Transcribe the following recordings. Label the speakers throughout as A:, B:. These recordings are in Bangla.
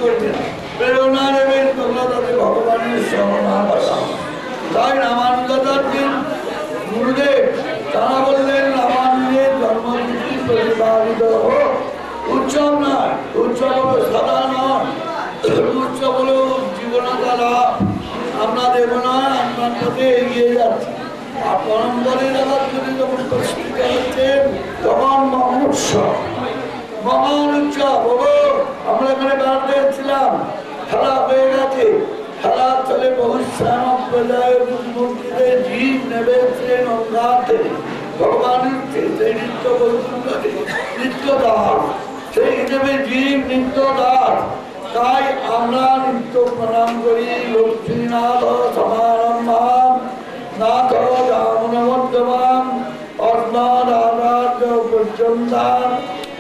A: করবে না, প্রেরণা নেবেন তোমরা তাদের ভগবানের শরণাগত। তাই রামানুজাচার্য গুরুদেব তারা বললেন রামানুজের জন্মতিথি প্রতিপালিত হোক। উৎসব নয়, উৎসব হলো সাদা নয়, উৎসব হলো জীবনতা লাভ। আমরা দেব নয়, আপনার পথে এগিয়ে যাচ্ছি। আর পরম্পরে যাওয়ার জন্য যখন প্রস্তুত হচ্ছে তখন মহোৎসব, মহান উৎসব হলো। আমরা এখানে বেড়াতে এসেছিলাম, খেলা হয়ে গেছে, খেলার চলে বহু শ্যাম প্রজায় মূর্তিতে জীব নেবেছিলেন অঙ্গাতে ভগবানের সেই নিত্য বৈকুণ্ঠে নিত্য দাস, সেই হিসেবে জীব নিত্য দাস। তাই আমরা নিত্য প্রণাম করি লক্ষ্মীনাথ সমারম্ভাম নাথ রামনমধ্যমাম অস্মদাচার্য পর্যন্তাম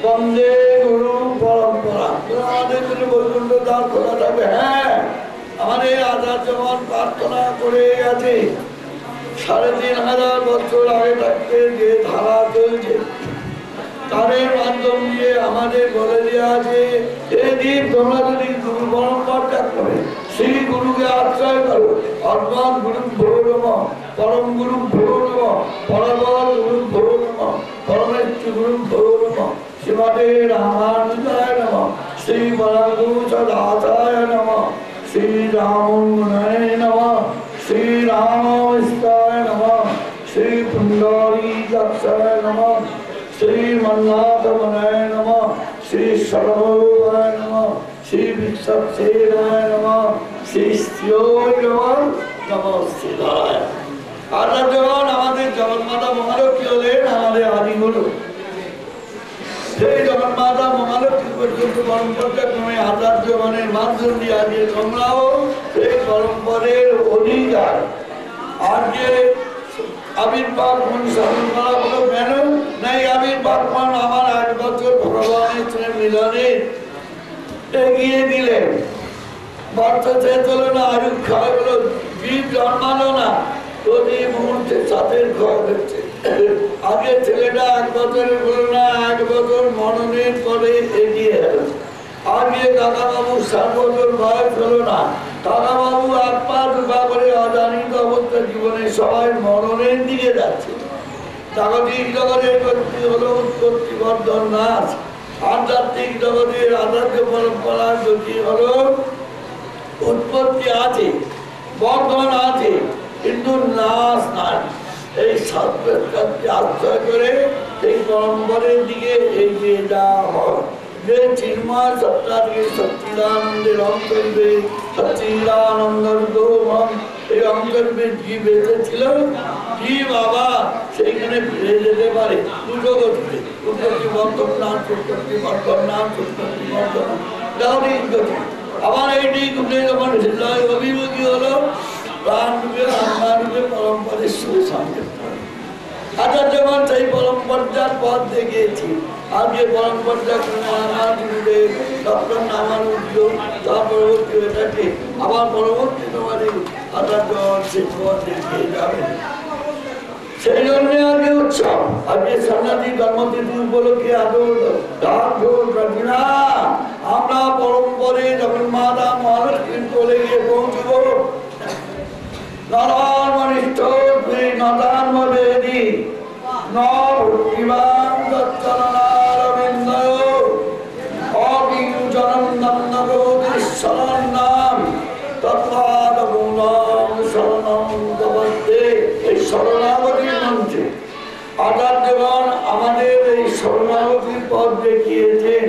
A: বন্দে গুরু পরম্পরা। আমাদের জন্য বৈকুণ্ঠ দ্বার খোলা থাকবে। হ্যাঁ, আমাদের আচার্যগণ প্রার্থনা করে গেছে ৩,৫০০ বছর আগে থাকতে যে ধারা চলছে তাদের মাধ্যম দিয়ে আমাদের বলে দেওয়া আছে, এদিন তোমরা যদি গুরু পরম্পরা করে সেই গুরুকে আশ্রয় করো। অর্থাৎ গুরু ভৌরম পরম গুরু ভৌরম পরবর গুরু ভৌরম পরমেশ্বর গুরু ভৌরম শ্রীমতে রামানুজায় নমঃ শ্রী পরমগুরু সদাচার্য নমঃ শ্রী রামগুণায় নমঃ শ্রী রামবিষ্ণায় নমঃ শ্রী পুণ্ডরীকাক্ষায় নমঃ শ্রী মন্নাথমনায় নমঃ শ্রী সর্বভৌমায় নমঃ শ্রী বিশ্বসেনায় নমঃ শ্রী শ্রীয় নমঃ শিবায়। আচার্যগণ আমাদের জগন্মাতা মহালক্ষ্মী হলেন আমাদের আদিগুরু। সেই জগন্মাতা মহালক্ষ্মী পর্যন্ত পরম্পরা ক্রমে আচার্যগণের মাধ্যম দিয়ে আজকে তোমরাও সেই পরম্পরের অধিকার। আজকে আবির্ভাব সাধন করা হলো কেন? নাই আবির্ভাব আমার ৮ বছর ভগবানের সঙ্গে মিলনে এগিয়ে দিলেন। বর্ষ শেষ হলো না, আয়ু ক্ষয় হলো, জীব জন্মালো না, তো এই মুহূর্তে সাথের ক্ষয় হচ্ছে। আগে ছেলেটা ১ বছরের হলো না, ১ বছর মননের পরে এগিয়ে এলো। আগে কাকাবাবু ৭ বছর বয়স হলো না, কাকাবাবু ১ পা ২ পা করে অজানিত অবস্থা জীবনে সবাই মরণের দিকে যাচ্ছে। জাগতিক জগতের গতি হলো উৎপত্তি বর্ধন নাশ, আধ্যাত্মিক জগতের আচার্য পরম্পরার গতি হলো উৎপত্তি আছে, বর্ধন আছে, কিন্তু নাশ নাই। এই সত্যকে আশ্রয় করে এই পরম্পরের দিকে এগিয়ে যাওয়া হয়। যে চিন্ময় সত্তাকে সচ্চিদানন্দের অন্তর্বে সচ্চিদানন্দর দোমম, এই অন্তর্বে জীব এসেছিল, জীব আবার সেইখানে ফিরে যেতে পারে দুটো গতিতে, উৎপত্তি বর্ধন নাম, উৎপত্তি বর্ধন নাম, উৎপত্তি বর্ধন ডাউনিং গতি। আবার এইটি ঘুরে যখন হৃদয় অভিমুখী হলো, প্রাণ রূপে আত্মা রূপে পরম্পরের সুসংকেত। আচার্যগণ সেই পরম্পরার পথ দেখিয়েছি। আজকে পরম্পরা আমার গুরুদেব ডক্টর নামানুজ, তার পরবর্তী এটাকে আবার পরবর্তী তোমাদের আচার্যগণ সেই পথ দেখিয়ে যাবেন। সেই জন্য আজকে উৎসব, আজকে সন্ন্যাসী জন্মতিথি উপলক্ষে আমরা পরম্পরে যখন মাতা মহালক্ষ্মীর কোলে গিয়ে পৌঁছব, নরমনিষ্ঠ নদান্মবেদী নভক্তিমান দত্তরণারবিন্দয় অবিজনন্দনগোদীশ্বরণ নাম তৎপাদমূলং শরণং প্রপদ্যে। এই শরণাগতির মঞ্চে আচার্যগণ আমাদের এই শরণাগতির পথ দেখিয়েছেন।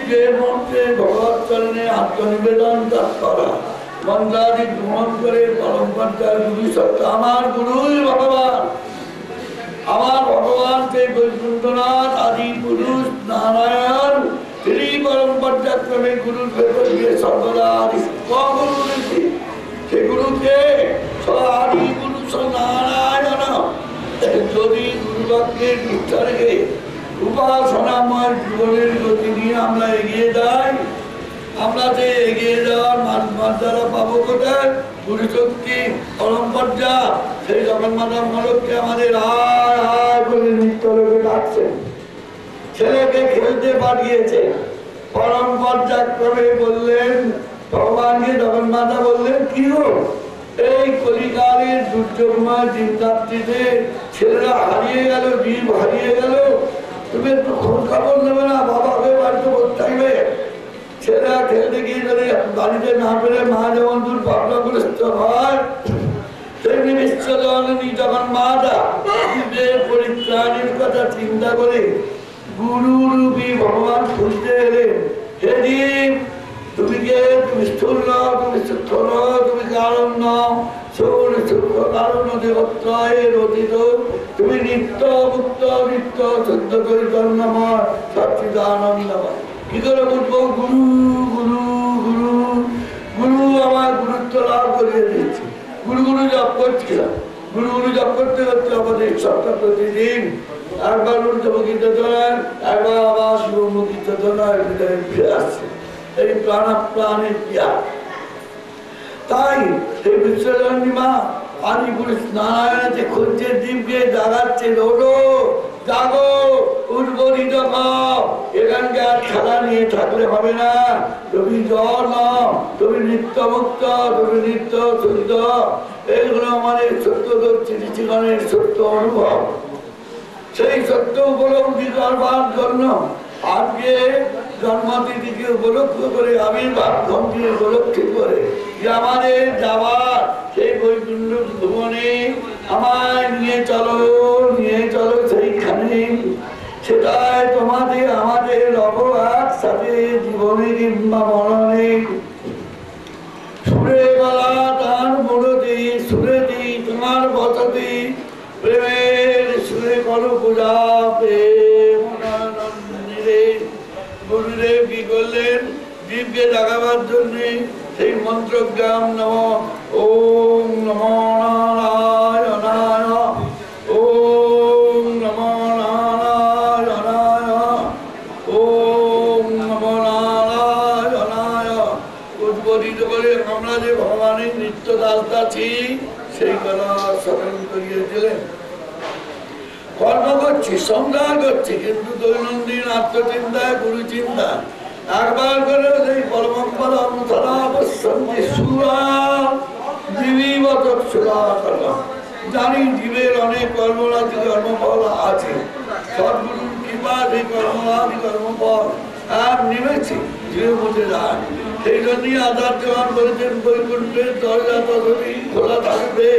A: যে মন্ত্রে ভগবত চরণে আত্মনিবেদন করা, মন্ত্রাদি গ্রহণ করে পরম্পরার গুরু সত্তা আমার গুরুই ভগবান, আমার ভগবান সেই বৈকুণ্ঠনাথ আদি পুরুষ নারায়ণ, তিনি পরম্পরা ক্রমে গুরুর ভেতর দিয়ে সর্বদা আদি গুরু নীতি। সে গুরুকে আদি পুরুষ নারায়ণ। যদি গুরুবাক্যের নিষ্ঠা রেখে উপাসনাময় জীবনের গতি নিয়ে আমরা এগিয়ে যাই, আমরা যে এগিয়ে যাওয়ার মর্যাদা পাবো কোথায়? গুরু শক্তি পরম্পরা। সেই জগন্মাতা মহালক্ষ্মী আমাদের আয় আয় বলে নিত্য লোকে ডাকছেন, ছেলেকে খেলতে পাঠিয়েছে, পরম পর্যায়ক্রমে বললেন ভগবানকে, তখন মাতা বললেন কি গো, এই কলিকালের দুর্যোগময় দিনরাত্রিতে ছেলেরা হারিয়ে গেল, জীব হারিয়ে গেল, তুমি একটু খোঁজ খবর নেবে না? বাবাকে বাড়িতে বসে থাকবে, ছেলেরা খেলতে গিয়ে যদি বাড়িতে না পেরে মা যেমন দুর্ভাগ্যগ্রস্ত হয়, তেমনি বিশ্বজননী যখন মাতা জীবের পরিত্রাণের কথা চিন্তা করে গুরুরূপী ভগবান খুঁজতে এলেন। হে জীব, তুমি কে? তুমি স্থূল নও, তুমি সূক্ষ্ম নও, তুমি কারণ নও, সৌর সূক্ষ্ম কারণ দেবত্রয়ের অতীত, তুমি নিত্য মুক্ত, নিত্য শুদ্ধ চৈতন্যময়, সচ্চিদানন্দময়। কি করে বুঝবো? গুরু গুরু গুরু গুরু আমার গুরুত্ব লাভ করিয়ে দিয়েছে। গুরু গুরু জপ করছিলাম, গুরু গুরু জপ করতে করতে আমাদের সপ্তাহ প্রতিদিন একবার ঊর্ধ্বমুখী চেতনায়, একবার আবার শিবমুখী চেতনায় হৃদয়ে ফিরে আসছে। এই প্রাণের ত্যাগ। তাই এই বিশ্বজননী মা আদি পুরুষ নারায়ণকে খুঁজছে, জীবকে জাগাচ্ছে, ওঠো জাগো, উদ্বোধিত খাও, এখানকে আর খেলা নিয়ে থাকলে হবে না। তুমি জল নাও, তুমি নিত্য মুক্ত, তুমি নিত্য শুদ্ধ। এইগুলো আমাদের সত্যদর্শী ঋষিগণের সত্য অনুভব। সেই সত্য উপলব্ধি করবার জন্য আজকে জন্মতিথিকে উপলক্ষ করে, আবির্ভাব ঘটকে উপলক্ষ করে যে আমাদের যাবার সেই বৈকুণ্ঠ ভুবনে আমায় নিয়ে চলো সেইখানে। সেটাই তোমাদের আমাদের অপরাধ সাথে জীবনে কিংবা মরণে। সুরে গলা তার মরতে, সুরে দি তোমার বসতি, প্রেমের সুরে করো পূজা প্রেমানন্দে। গুরুদেব কি করলেন? জীবকে জাগাবার জন্য সেই মন্ত্র জ্ঞান নম ওম নমো নারায়ণায়, ওম নমো নারায়ণায়, ওম নমো নারায়ণায় উদ্বোধিত করে আমরা যে ভগবানের নিত্য দাস আছি সেই কথা স্মরণ করিয়ে দিলেন। কর্ম করছি, সংগ্রাম করছি, কিন্তু দৈনন্দিন আত্মচিন্তায়, গুরু চিন্তা একবার করে সেই পরম্পরা অনুসারা অবশ্যই সুরা জীবীবত সুরা করলাম। জানি জীবের অনেক কর্মরাজি কর্মফল আছে, সদ্গুরুর কৃপা সেই কর্মরাজি কর্মফল আর নেমেছি জীবের মধ্যে যায়। সেই জন্যই আচার্য গ্রহণ করেছেন বৈকুণ্ঠের দরজা ততদিন খোলা থাকবে।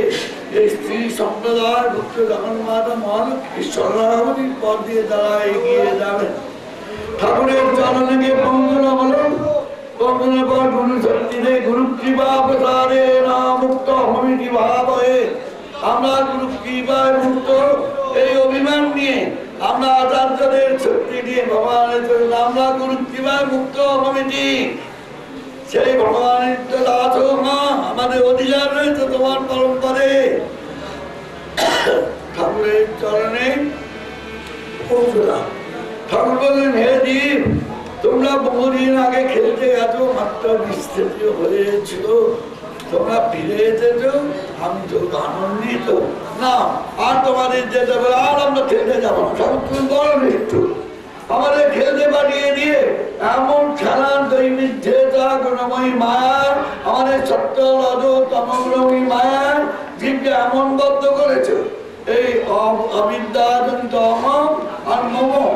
A: এই স্ত্রী সম্প্রদায় ভক্ত জগন্মাতা মহালক্ষ্মী স্বর্ণাবতীর পথ দিয়ে তারা এগিয়ে যাবেন। ঠাকুরের চরণে বন্দনা হল, বন্দনের পর গুরু শক্তিতে গুরু কৃপা প্রসারে না মুক্ত হমিতি ভাব হয়ে আমরা গুরু কৃপায় মুক্ত। এই অভিমান নিয়ে আমরা আচার্যদের শক্তি দিয়ে ভগবানের চরণ আমরা গুরু কৃপায় মুক্ত হমিতি। সেই ভগবানের দাস মা আমাদের অধিকার রয়েছে তোমার পরম্পরে। ঠাকুরের চরণে পৌঁছলাম। ঠাকুর বললেন, হে জীব, তোমরা বহুদিন আগে খেলতে এত মাত্রা বিস্তৃত হয়েছিল, তোমরা ফিরে এসেছ, আমি তো আনন্দিত না। আর তোমাদের যেতে বলে আর আমরা খেলতে যাবো না। ঠাকুর তুমি বলো একটু, আমাদের খেলতে পাঠিয়ে দিয়ে এমন খেলার দৈনিক যেটা গুণময়ী মায়া, আমাদের সত্য রজ তমগুণময়ী মায়া জীবকে এমন বদ্ধ করেছে। এই অবিদ্যাজনিত অহম আর মম,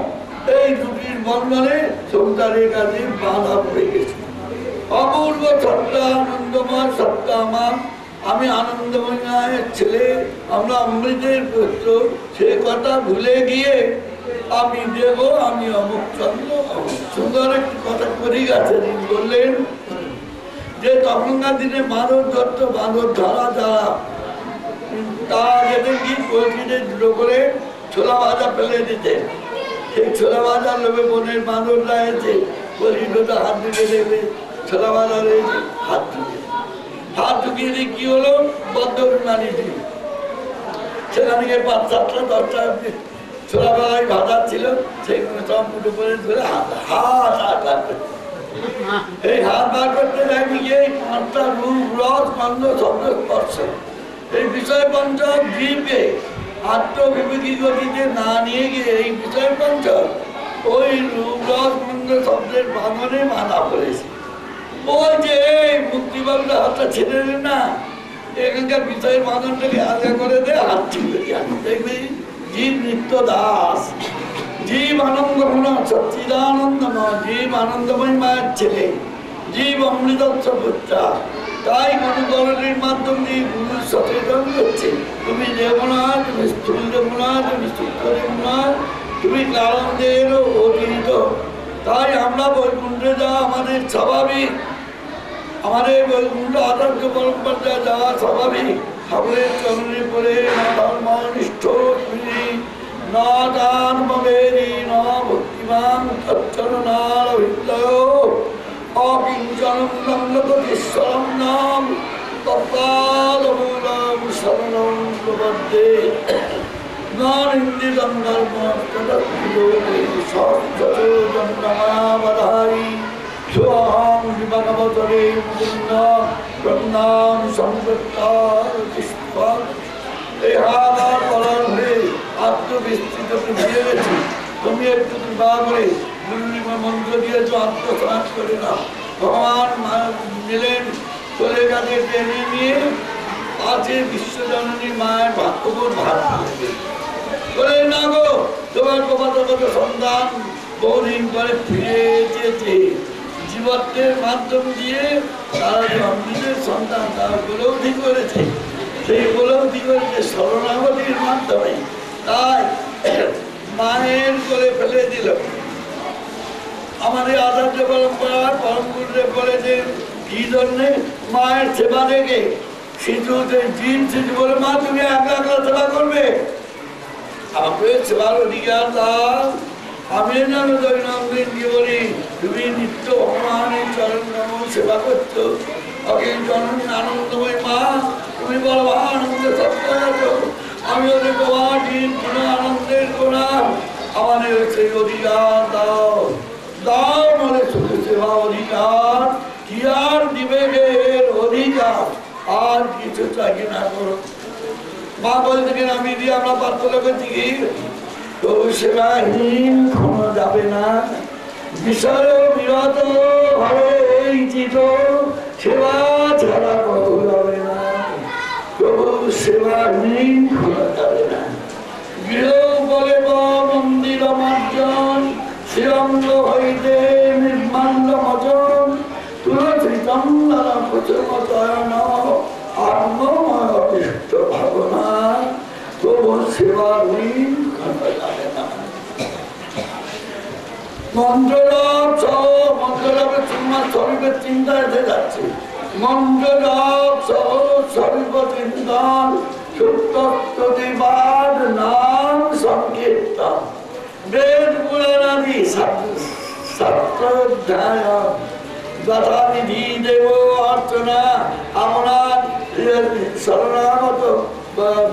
A: এই দুটির বন্ধনে সংসারের কাছে বাধা পড়ে গেছে। অপূর্ব সত্তা, আনন্দময় সত্তা আমার, আমি আনন্দময় মায়ের ছেলে, আমরা অমৃতের পুত্র, সে কথা ভুলে গিয়ে আমি দেব, আমি অমুক চন্দ্র। সুন্দর একটি কথা করে গেছেন, বললেন যে তখনকার দিনে বাঁদর ধরত, বাঁদর ধরা যারা তা যেতে কি কলসিতে দুটো করে ছোলা ভাজা ফেলে দিতে। সেই ছোলা ভাজা লোভে বনের বাঁদররা এসে কলসিটা হাত ঢুকে দেবে, ছোলা ভাজা রয়েছে, হাত ঢুকিয়ে দিয়ে কি হলো, বদ্ধ বিমানি ছিল। সেখানে গিয়ে ৫-৭টা ১০টা ছোলা ভাজাই ভাজা ছিল, সেইগুলো সব মুঠো করে ধরে হাত এই হাত বার করতে যায়নি গিয়ে ৫টা রূপ রস গন্ধ শব্দ স্পর্শ, এই বিষয় পঞ্চক জীবকে আত্মবিবেকী গতিতে না নিয়ে গিয়ে এই বিষয় পঞ্চক ওই রূপ রস গন্ধ আনন্দ শব্দের বাঁধনে বাঁধা পড়েছে। ওই যে মুক্তিবাবুরা হাতটা ছেড়ে দেন না, এখানকার বিষয়ের বাঁধনটাকে আলাদা করে দেয়, হাত ছিঁড়ে দেখবি জীব নিত্য দাস, জীব আনন্দ সচ্চিদানন্দময়, জীব আনন্দময় মায়ের ছেলে, জীব অমৃতত্ব পুত্রা। তাই গুরুকরণের মাধ্যম দিয়ে গুরু সচেতন করছে, তুমি দেব না, তুমি স্থূল দেব না, তুমি সূক্ষ্ম দেব না, তুমি কারণদের অতীত। তাই আমরা বৈকুণ্ঠে যাওয়া আমাদের স্বাভাবিক, আমাদের বৈকুণ্ঠ আদর্শ পরম্পরা যাওয়া স্বাভাবিক। ঠাকুরের চরণে পড়ে না ধর্মনিষ্ঠ তুমি, না দান ভবেরি, না ভক্তিমান তচ্চরণার হৃদয়, অকিঞ্চনম লঙ্ঘপতিশ্বরম নাম তৎপাদমূলম শরণং প্রপদ্যে। জ্ঞানিন্দিতম ধর্ম তদত্তিলোকে সহস্রতো জন্মমাবধারি, সোহং বিভাগবতরে মুকুন্দ ব্রহ্মাণ সংযুক্তার পুষ্পক। এই হাহাকার বলার হয়ে আত্মবিস্তৃত দিয়ে গেছি, তুমি একটু কৃপা করে গুরুনির্ময় মন্ত্র দিয়েছ, আত্মসাৎ করে না। ভগবান মিলেন চলে গেছে টেনে নিয়ে, আছে বিশ্বজননী মায়ের ভাগ্যবোধ ভাগ করে না গো। তোমার কত সন্তান বহুদিন পরে ফিরে এসেছে, জীবত্বের মাধ্যম দিয়ে তারা যে অমৃতের সন্তান তারা উপলব্ধি করেছে, সেই উপলব্ধি করেছে শরণাগতির মাধ্যমে। তাই মায়ের করে ফেলে দিল। আমাদের আচার্য পরম্পরা পরম গুরুদেব বলেছেন কি জন্যে, মায়ের সেবা দেখে। শিশু জিন শিশু বলে, মা তুমি একলা একলা সেবা করবে, আপনার সেবার অধিকার দাও। আমি যেন দৈনন্দিন জীবনে তুমি নিত্য ভগবানের চরণ সেবা করছো, অখিল জননী আনন্দময় মা, তুমি বড় আনন্দ সত্য আছো, আমি ওদের তোমার দিন কোনো আনন্দের কোনা, আমাদের সেই অধিকার দাও দাও বলে শুধু সেবা অধিকার, কি আর দিবে এর অধিকার, আর কিছু চাই না করো। মা বলতে গেলে আমি দিয়ে আমরা প্রার্থনা করছি কি, তো সেবাহীন কোনো যাবে না, বিষয় বিরত হবে এই চিত, সেবা ছাড়া কবু যাবে না, প্রভু সেবাহীন কোনো যাবে না। গৃহ বলে মন্দির মার্জন, শ্রীরঙ্গ হইতে নির্মাল্য মজন, তুলসী চন্দন প্রচয়ন, আত্মময় অতিষ্ঠ ভাবনা, প্রভু সেবাহীন কোনো যাবে না। মন্ত্রলাভ সহ মন্ত্রলাভের তোমার শরীরের চিন্তা এসে যাচ্ছে, মন্ত্রলাভ সহ শরীর চিন্তন, সুপ্তবাদ নাম সংকীর্তন, বেদ পুরাণাদি শাস্ত্রাধ্যায়, যথানিধি দেব অর্চনা, আপনার শরণাগত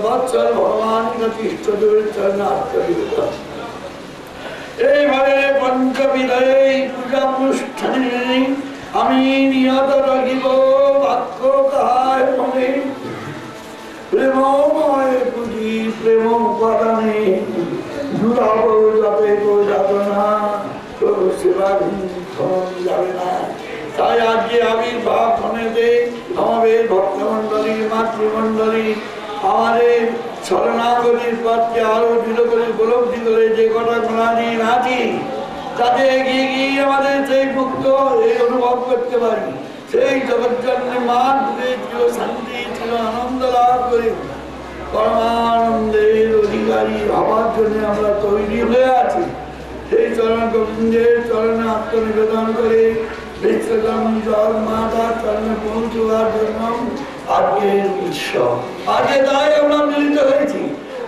A: বৎসর ভগবান ইষ্টদেবের চরণে আত্মনিবেদন। এইভাবে পঞ্চবিধে পূজা অনুষ্ঠানে আমি নিহত রাখিব বাক্য কাহায় মনে, প্রেমময় পুঁজি প্রেম উপাদানে, জুড়াব যাতে যাতনা, প্রভু সেবাধীন যাবে না। তাই আজকে আবির্ভাব মনেতে আমাদের ভক্তমণ্ডলী মাতৃমণ্ডলী আমাদের শরণাগতির পথকে আরো দৃঢ় করে উপলব্ধি করে যে কটা গুণাধীন আছি, যাতে এগিয়ে গিয়ে আমাদের সেই মুক্ত এই অনুভব করতে পারি, সেই জগৎজননী মার বুকে ছিল শান্তি, ছিল আনন্দ লাভ করে পরমানন্দের অধিকারী হওয়ার জন্য আমরা তৈরি হয়ে আছি। সেই চরণ গোবিন্দের চরণে আত্মনিবেদন করে বিশ্বজন জল মাতার চরণে পৌঁছবার জন্য আজকের উৎসব। আজকে তাই আমরা মিলিত হয়েছি।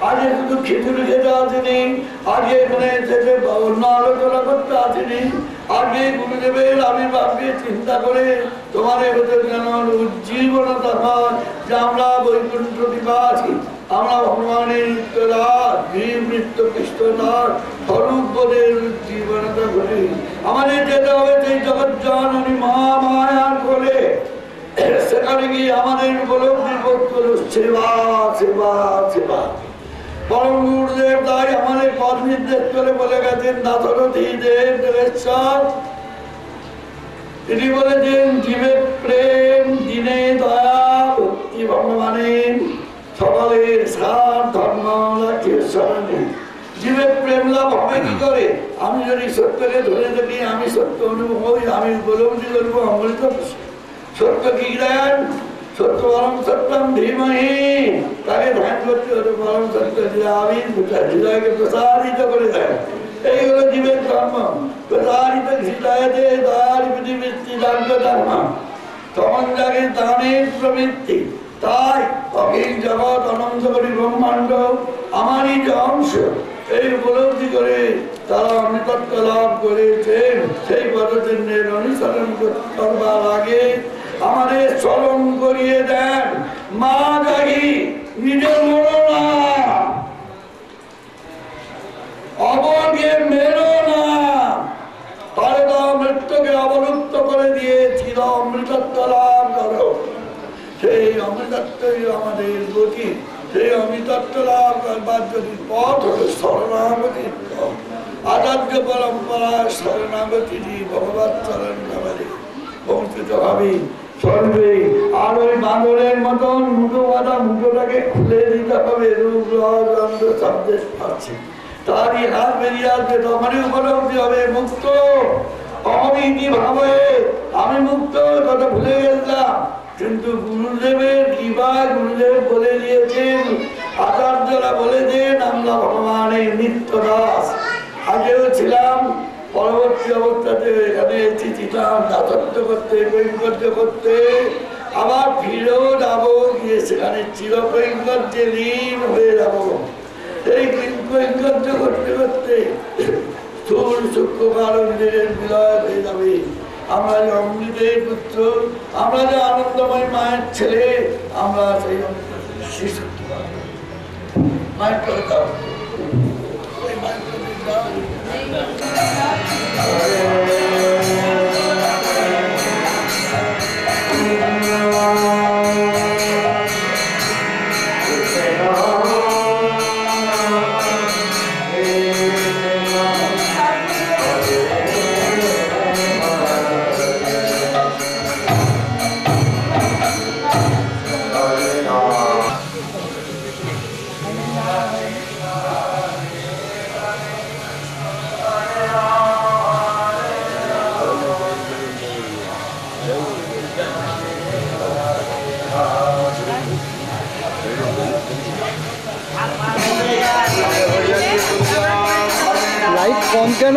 A: আজকে শুধু খিচুড়ি খেতে আসেনি, আজকে এখানে এসেছে অন্য আলোচনা করতে আসেনি, আজকে গুরুদেবের আবির্ভাবকে চিন্তা করে তোমাদের ভেতর যেন উজ্জীবনতা হয় যে আমরা বৈকুণ্ঠ নিবাসী, আমরা ভগবানের নিত্যদাস, জীব নিত্য কৃষ্ণদাস, স্বরূপ বোধের উজ্জীবনতা ঘটে। আমাদের যেতে হবে সেই জগৎজননী মহামায়ার কোলে, সেখানে গিয়ে আমাদের উপলব্ধি বোধ করো সেবা সেবা সেবা। পরম গুরুদেব তাই আমাদের পথ নির্দেশ করে বলে গেছেন দাশরথী দেব দেবেশ্বর। তিনি বলেছেন জীবের প্রেম দিনে দয়া ভক্তি ভগবানে সকলের সার ধর্ম স্মরণে। জীবের প্রেম লাভ হবে কি করে? আমি যদি সত্যকে ধরে থাকি, আমি সত্য অনুভব হই, আমি উপলব্ধি করবো অমৃত সত্য কি দেন? সত্য পরম সত্যম ধীমহি, তাকে ধ্যান করতে হলে পরম সত্য হৃদয়কে প্রসারিত করে দেয়। এই হলো জীবের ধর্ম। প্রসারিত হৃদয়তে দয়ার প্রতিবৃত্তি দান্ত ধর্ম, তখন যাকে দানের প্রবৃত্তি। তাই অখিল জগৎ অনন্ত করি ব্রহ্মাণ্ড আমারই যে অংশ, এই উপলব্ধি করে তারা অমৃতত্ব লাভ করেছেন। সেই পদচিহ্নের অনুসরণ করবার আগে আমাদের স্মরণ করিয়ে দেন মা জাগি নিজের মরো না, অবকে মেরো না, তাহলে তো মৃত্যুকে অবলুপ্ত করে দিয়ে চির অমৃতত্ব লাভ করো। সেই অমৃতত্বই আমাদের গতি। সেই অমৃতত্ব লাভ করবার যদি পথ হল শরণাগতির পথ। আচার্য পরম্পরা শরণাগতি ভগবত চরণ নামে বঞ্চিত হবে চলবে। আর ওই বাঁদরের মতন মুঠো বাঁধা মুঠোটাকে খুলে দিতে হবে। রূপ রন্ধ্র সন্দেশ পাচ্ছে, তারই হাত বেরিয়ে আসবে, তখনই উপলব্ধি হবে মুক্ত। অমিতি ভাবে আমি মুক্ত কথা ভুলে গেলাম, কিন্তু গুরুদেবের কৃপা, গুরুদেব বলে দিয়েছেন, আচার্যরা বলে দেন আমরা ভগবানের নিত্য দাস। আগেও ছিলাম, পরবর্তী অবস্থাতে এখানে ছিলাম দাসত্ব করতে, কৈঙ্কর্য করতে, আবার ফিরেও যাবো, গিয়ে সেখানে চির কৈঙ্কর্যে লীন হয়ে যাবো। এই কৈঙ্কর্য করতে করতে স্থূল সূক্ষ্ম কারণের বিলয় হয়ে যাবে। আমরা যে অমৃতের পুত্র, আমরা যে আনন্দময় মায়ের ছেলে, আমরা সেই শিশু মায়ের কথা
B: লাইট কম কেন?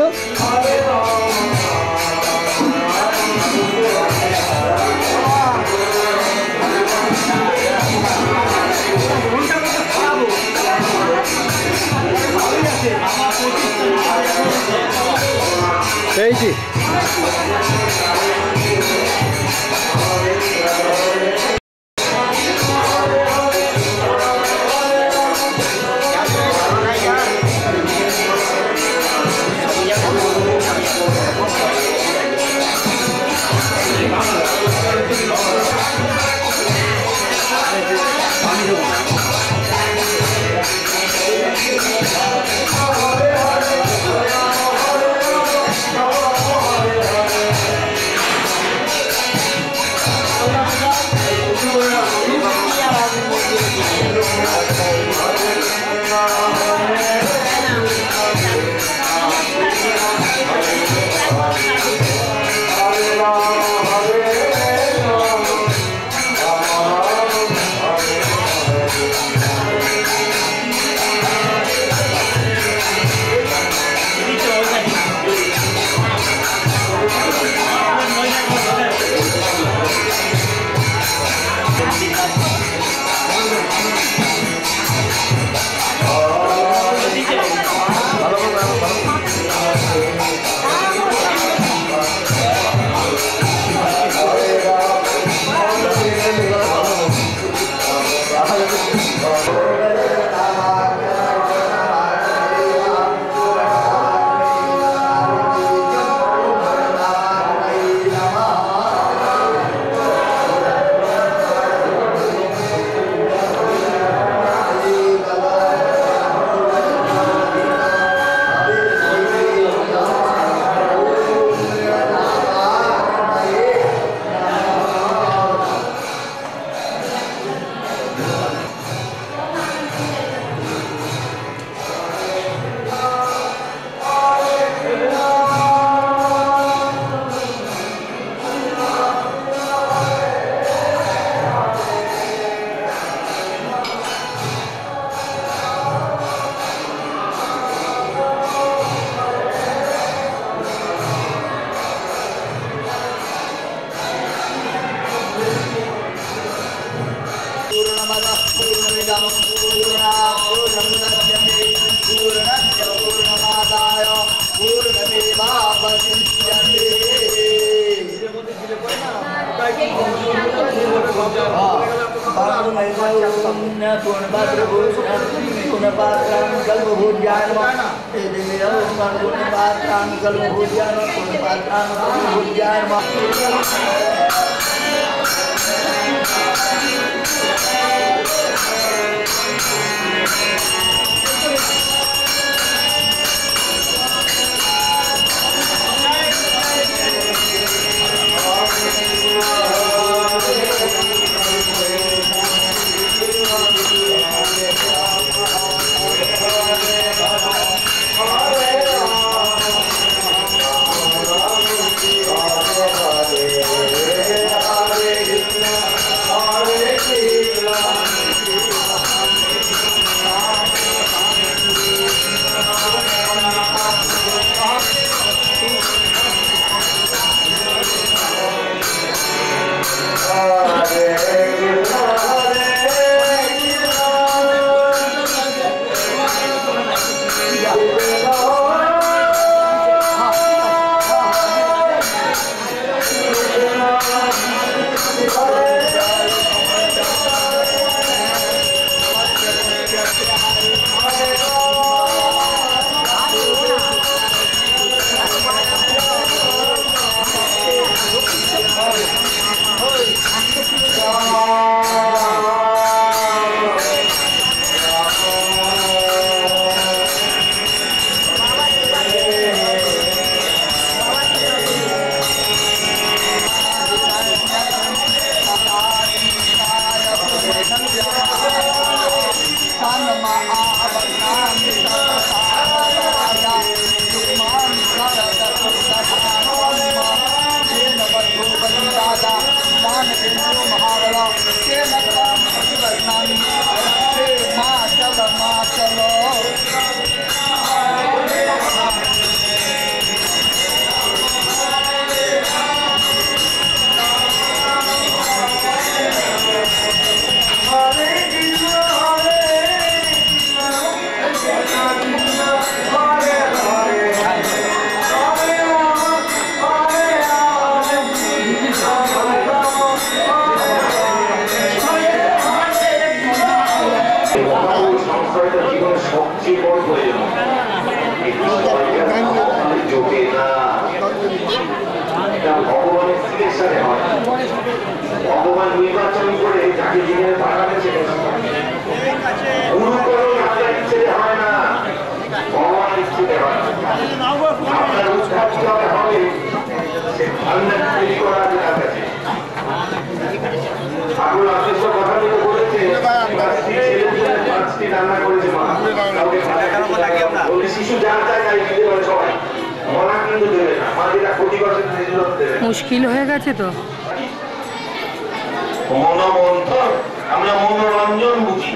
B: পেয়েছি।
C: ভগবান নির্বাচন করে যাকে জীবনে পাঠাবে সেটা হয় না, ভগবান ইচ্ছে হয়। আপনার উদ্ধার কিভাবে হবে সে ধারণা তৈরি করা আছে তার কাছে। ঠাকুর আপনার সব কথা বলে বলেছে 5টি রান্না করেছে মা, শিশু যা চায় তাই দিতে পারে সবাই, মনা কিন্তু দেবে না, মা যেটা ক্ষতি করছে
D: মুশকিল হয়ে গেছে তো।
C: মনোমন্থন আমরা মনোরঞ্জন বুঝি,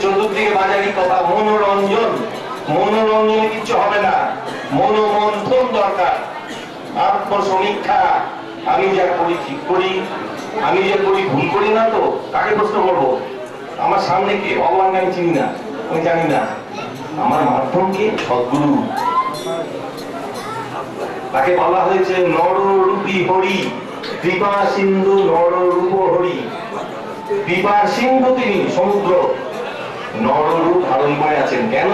C: চতুর্দিকে বাজারি কথা মনোরঞ্জন, মনোরঞ্জনে কিছু হবে না, মনোমন্থন দরকার, আত্মসমীক্ষা। আমি যা করি ঠিক করি, আমি যে করি ভুল করি না তো কাকে প্রশ্ন করবো? আমার সামনে কে? ভগবানকে আমি চিনি না, আমি জানি না, আমার মাধ্যম কে? সদ্গুরু। তাকে বলা হয়েছে নররূপী হরি, কৃপা সিন্ধু নররূপ হরি। কৃপার সিন্ধু তিনি, সমুদ্র, নররূপ ধারণ করে আছেন। কেন?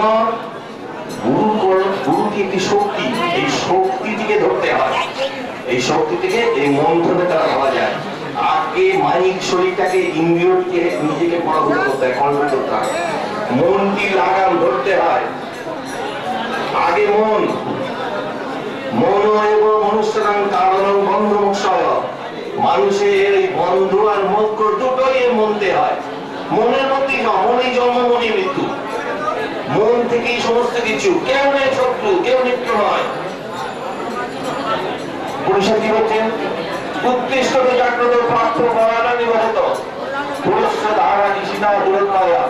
C: গুরু কি একটি শক্তি, এই শক্তি থেকে ধরতে হয়, এই শক্তি থেকে এই মন্ত্রকে তারা ভাবা যায়। আগে মাইক শরীরটাকে, ইন্দ্রিয়টিকে নিজেকে পরাভূত করতে হয়, কন্ট্রোল করতে হয়, মনটি লাগাম ধরতে হয়। আগে মন, মন এবং মনুষ্যরাং কারণ বন্ধ মুক্ষয়, মানুষের বন্ধু আর মোক্ষ দুটোই মনতে হয়। মনের মধ্যেই না, মনেই জন্ম মনেই মৃত্যু, মন থেকেই সমস্ত কিছু। কেউ নেই শত্রু, কেউ মিত্র নয়। পরিষদ কি বলছেন? উৎকৃষ্ট জাগ্রত প্রাপ্ত পরায়ণ নিবহত পুরস্ব ধারা নিশিনা দূরত্বায়া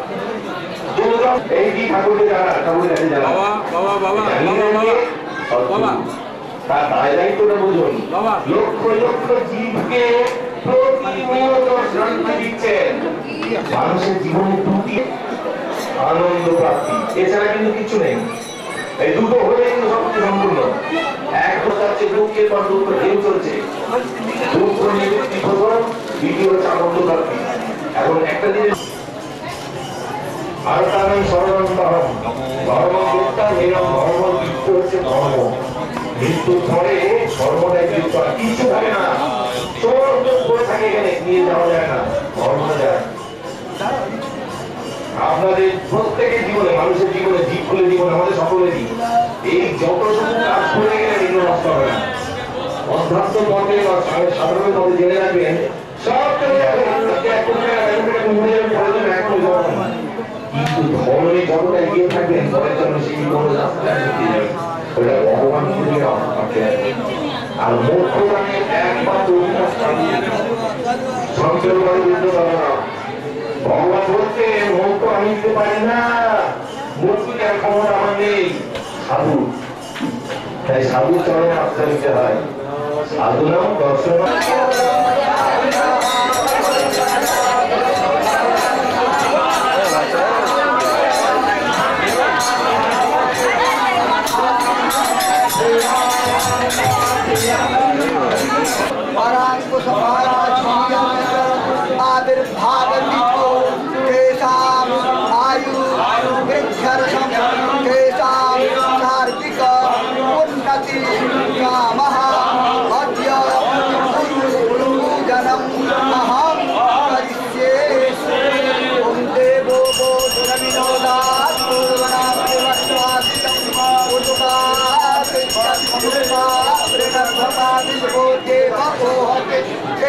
C: দুর্গম। এই কি ঠাকুরকে জানা, ঠাকুরের কাছে জানা তার দায় দায়িত্বটা বুঝুন। লক্ষ লক্ষ জীবকে প্রতিনিয়ত শান্তি দিচ্ছেন। মানুষের জীবনে দুটি, আনন্দ প্রাপ্তি, এছাড়া কিন্তু কিছু নেই। এই দুটো হলে কিন্তু সবকিছু সম্পূর্ণ। এক হচ্ছে দুঃখের পর দুঃখ ঢেউ চলছে, দুঃখ নিবৃত্তি প্রথম, দ্বিতীয় হচ্ছে আনন্দ প্রাপ্তি। এখন একটা জিনিস আর তার নাম সর্বান্তরম ধর্ম বিদ্যা নিরম ধর্ম মৃত্যু হচ্ছে ধর্ম। মৃত্যুর পরে ধর্মটাই মৃত্যু, আর কিছু থাকে না, সব করে থাকে এখানে, নিয়ে যাওয়া যায় না, ধর্ম যায়। আপনাদের প্রত্যেকের জীবনে, মানুষের জীবনে, জীবগুলোর জীবনে, আমাদের সকলেরই এই যতটুকু কাজ করে গেলে এগুলো নষ্ট হবে না। অধ্যাত্ম মতে বা সাধারণ মতে জেনে রাখবেন, সব চলে যাবে, কিন্তু ধর্মে যতটা এগিয়ে থাকবেন পরের জন্য সেই কোনো রাস্তায় ঢুকে যাবে, ওটা ভগবান খুঁজে আর মুখ্য প্রাণের একমাত্র ভগবান বলতে মুক্ত আমি দিতে পারি না, মুক্তির ক্ষমতা আমার নেই, সাধু। তাই সাধু চরণে আশ্রয় নিতে হয়। সাধু নাম দর্শন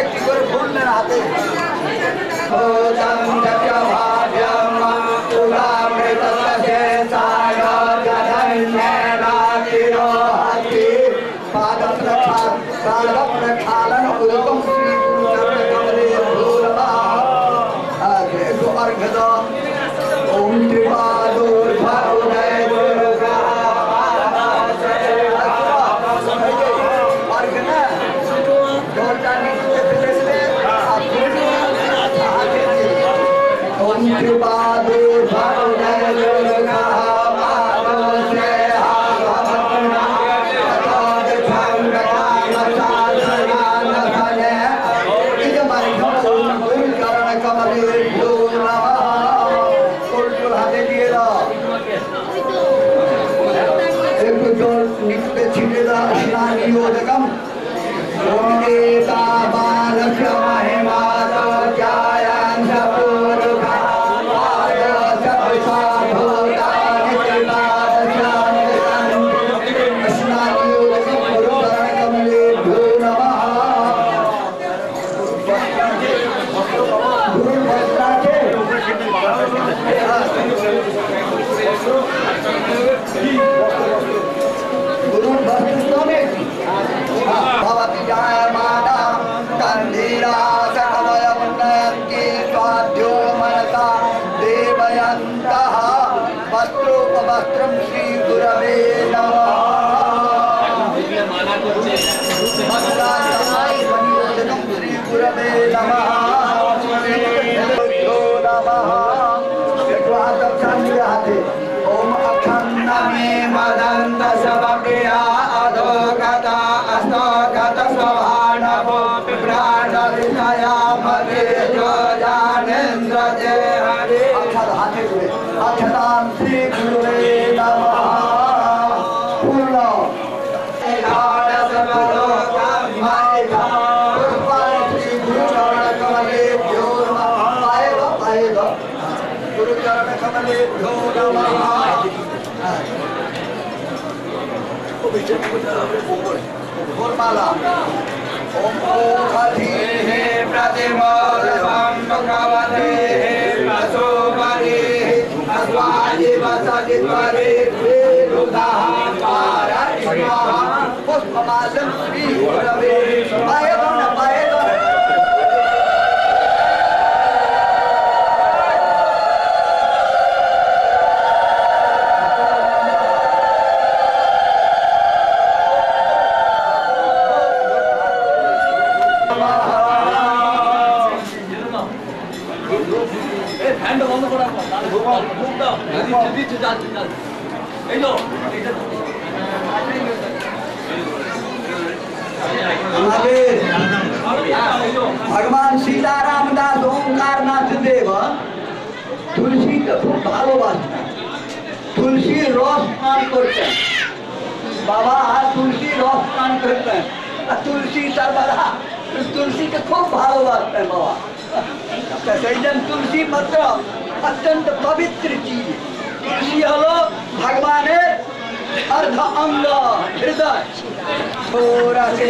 E: একটি করে ভুললেন হাতে भगवान सीताराम दास ओंकार नाथ देव तुलसी के खूब ভালোবাসতেন तुलसी रस पान करते बाबा तुलसी रस पान करते तुलसी सर्वदा तुलसी के खूब ভালোবাসতেন बाबा সেই জন্য तुलसी মাত্র अत्यंत पवित्र चीज तुलसी হলো ভগবানের अर्ध अंग हृदय थोड़ा से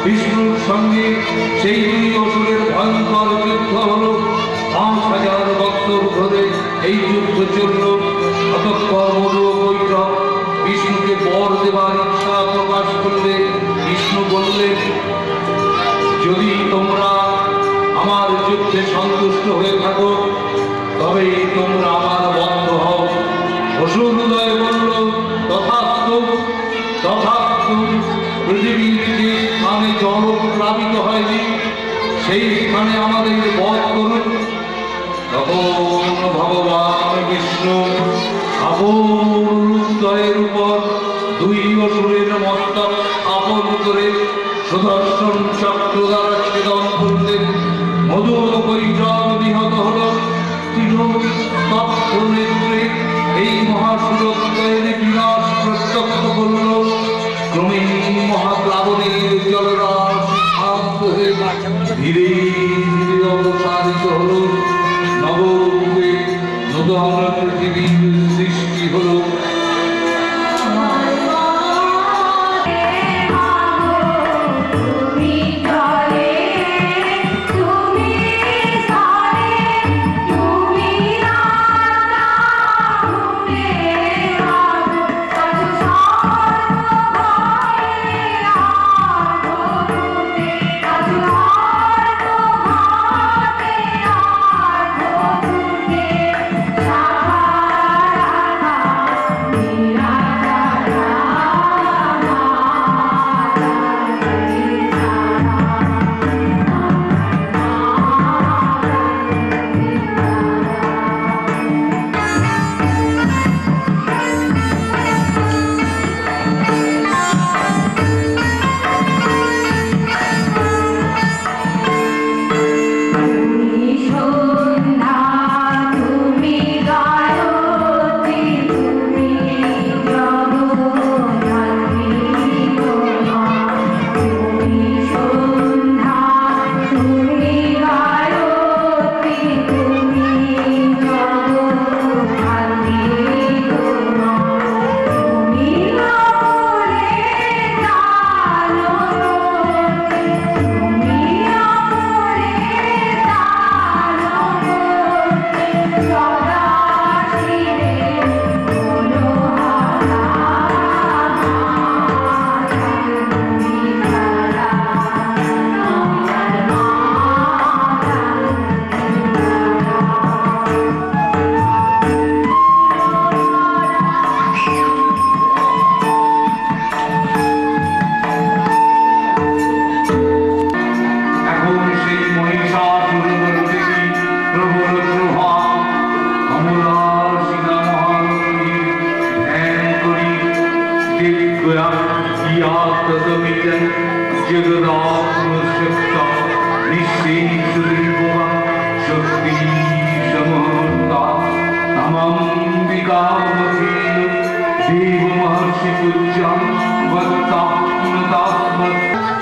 F: বিষ্ণুর সঙ্গে সেই দুই অসুরের ভয়ঙ্কর যুদ্ধ হল। 5000 বছর ধরে এই যুদ্ধ চলল। অতঃপর মধু ও কৈটব বিষ্ণুকে বর দেবার ইচ্ছা প্রকাশ করলে। বিষ্ণু বললেন, যদি তোমরা আমার যুদ্ধে সন্তুষ্ট হয়ে থাকো তবে তোমরা আমার বন্ধ হও। অসুরদয় বলল, তথাস্তু তথাস্তু। পৃথিবীর যে স্থানে জল প্লাবিত হয়নি সেই স্থানে আমাদের বধ করুন। তখন ভগবান বিষ্ণু সাগরদয়ের উপর দুই অসুরের মস্তক স্থাপন করে সুদর্শন চক্র দ্বারা ছেদন করলেন। মধু ও কৈটব নিহত হল। তপ্ত নেত্রে এই মহাসুরদ্বয়ের বিনাশ প্রত্যক্ষ করল। ক্রমে মহাপ্লাবনের জলরাশ শান্ত হয়ে ধীরে ধীরে অবসারিত হল। নবরূপে নূতন পৃথিবীর সৃষ্টি হল।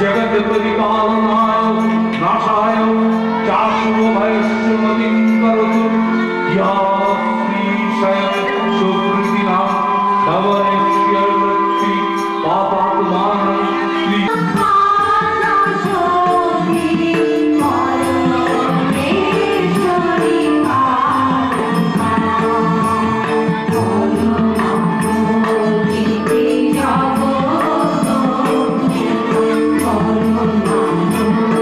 F: जगत परिपालनाय नाशाय चाशुभयस्यमतिं करोतु या श्रीशय सुकृतिना भवनस्य वृत्ति पापात्मानं श्री
G: Oh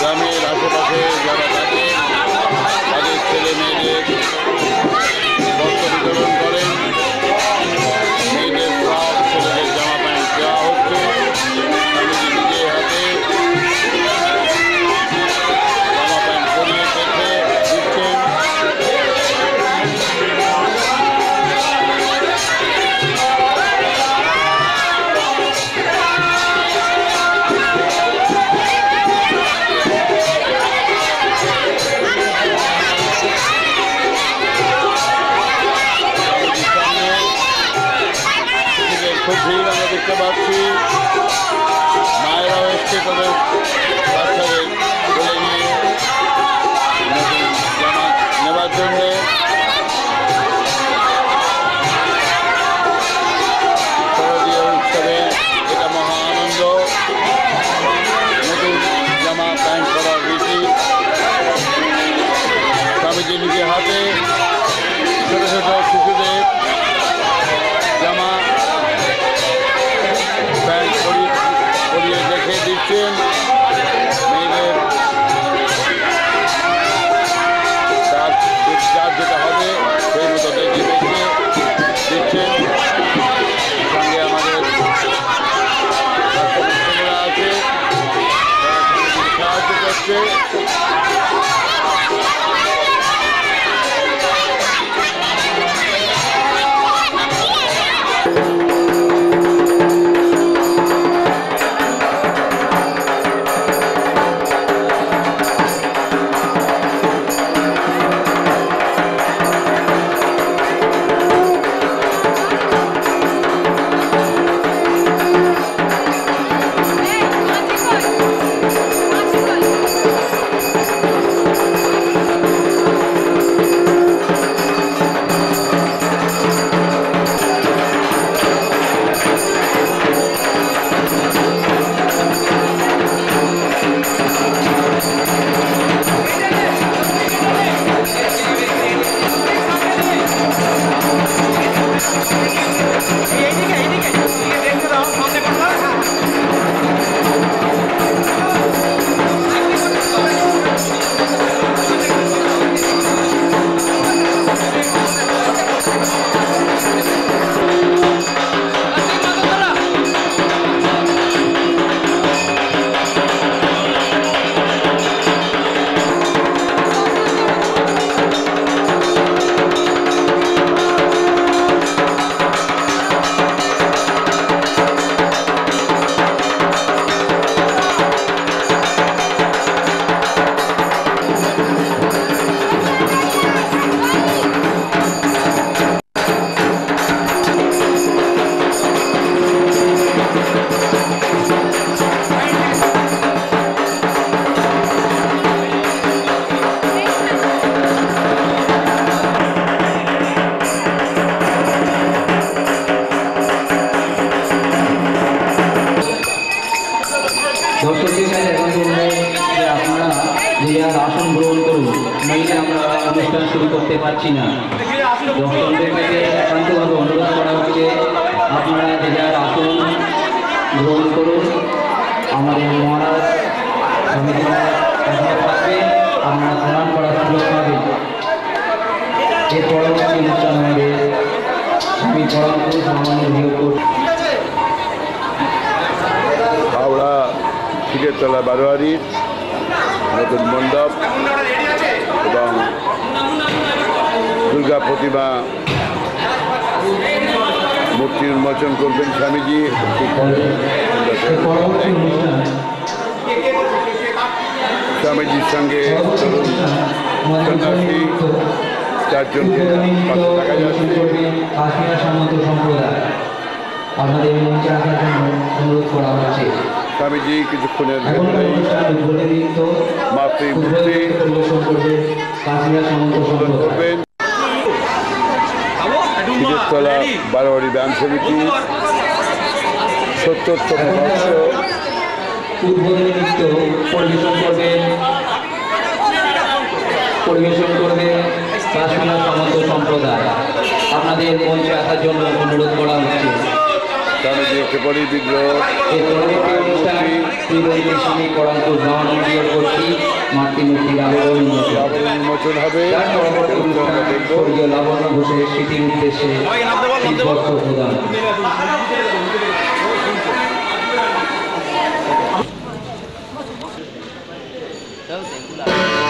G: গ্রামের আশেপাশে যারা থাকে তাদের ছেলে মেয়েদের বস্ত্র বিতরণ করেন। মেয়েদের ফ্রক, ছেলেদের জামা প্যান্ট দেওয়া হচ্ছে। স্বামীজি নিজে হাতে জামা প্যান্ট পরিয়ে দেখে দিচ্ছেন। খুব ভিড় আমরা দেখতে পাচ্ছি। মায়েরাও এসছে তাদের বাচ্চাদের বলে নিয়ে নতুন জামা নেবার জন্যে। শারদীয় উৎসবে এটা মহা আনন্দ। নতুন জামা প্যান্ট পরার রীতি স্বামীজি নিজে হাতে ছোট ছোট শিশুদের জামা প্যান্ট পরিয়ে দেখে দিচ্ছেন। মেয়েদের যার যেটা হবে সেই মতো দেখে দেখে দিচ্ছেন। সঙ্গে আমাদের ছেলেরা আছে, সাহায্য করছে।
H: যে আর আসন গ্রহণ করুন, নইলে আমরা অনুষ্ঠান শুরু করতে পারছি না। দর্শকদের কাছে একান্তভাবে অনুরোধ করা হচ্ছে, আপনারা যে যার আসন গ্রহণ করুন। আমাদের মহারাজ স্বামী মহারাজ থাকবে, আপনারা প্রণাম করার সুযোগ পাবেন। এর পরবর্তী অনুষ্ঠান আমাদের স্বামী পরমপুর সামান্য বিয়োগ
G: হাওড়া খিদেরতলা বারোয়ারির নতুন মণ্ডপ এবং দুর্গা প্রতিমা মূর্তি উন্মোচন করবেন স্বামীজি।
H: পরবর্তী অনুষ্ঠান
G: স্বামীজির সঙ্গে সন্ন্যাসী চারজনকে পাশে দেখা যাচ্ছে।
H: কাশ্মীর সামন্ত সম্প্রদায় আপনাদের মঞ্চে আসার জন্য অনুরোধ করা হচ্ছে।
G: স্বামীজি কিছুক্ষণের
H: এখন
G: ভেতরেই
H: অনুষ্ঠান উদ্বোধনী নৃত্য
G: মাতৃমূর্তি
H: পরিবেশন করবে কাশ্মীর সামন্ত
G: উদ্বোধন
H: সম্প্রদায়।
G: করবেন। খিদেরতলা বারোয়ারি ব্যায়াম সমিতি ৭০তম বর্ষ
H: উদ্বোধনী নৃত্য পরিবেশন করবে কাশ্মীর সামন্ত সম্প্রদায়। আপনাদের মঞ্চে আসার জন্য অনুরোধ করা হচ্ছে।
G: স্বামীজি একেবারেই বিগ্রহ
H: এই পরবর্তী অনুষ্ঠান শ্রীবন্দী স্বামী পরমপুর মহানন্দীয় কর্তৃক মাতৃমূর্তির আবরণ উন্মোচন।
G: আবরণ উন্মোচন হবে।
H: তার পরবর্তী অনুষ্ঠান
G: দেখব
H: স্বর্গীয় লাবণ্য ঘোষের স্মৃতির উদ্দেশ্যে শীতবস্ত্র প্রদান।
I: Đâu,